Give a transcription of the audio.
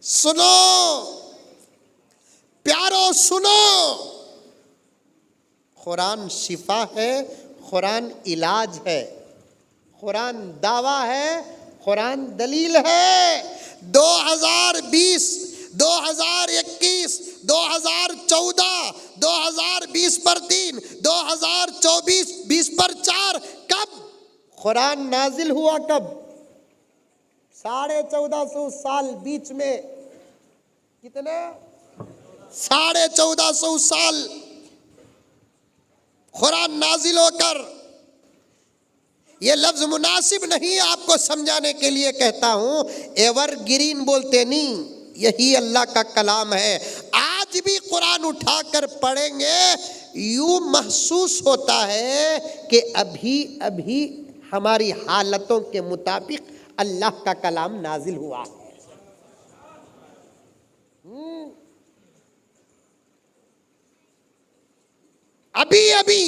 सुनो प्यारो, सुनो, कुरान शिफा है, कुरान इलाज है, कुरान दावा है, कुरान दलील है। 2020, 2021, 2014, 2020 पर 3, 2024 20 पर 4, कब कुरान नाजिल हुआ? कब? 1450 साल बीच में। कितने? 1450 साल कुरान नाजिल होकर। ये लफ्ज मुनासिब नहीं आपको समझाने के लिए कहता हूं, एवरग्रीन बोलते नहीं, यही अल्लाह का कलाम है। आज भी कुरान उठाकर पढ़ेंगे, यूं महसूस होता है कि अभी अभी हमारी हालतों के मुताबिक अल्लाह का कलाम नाजिल हुआ है। अभी अभी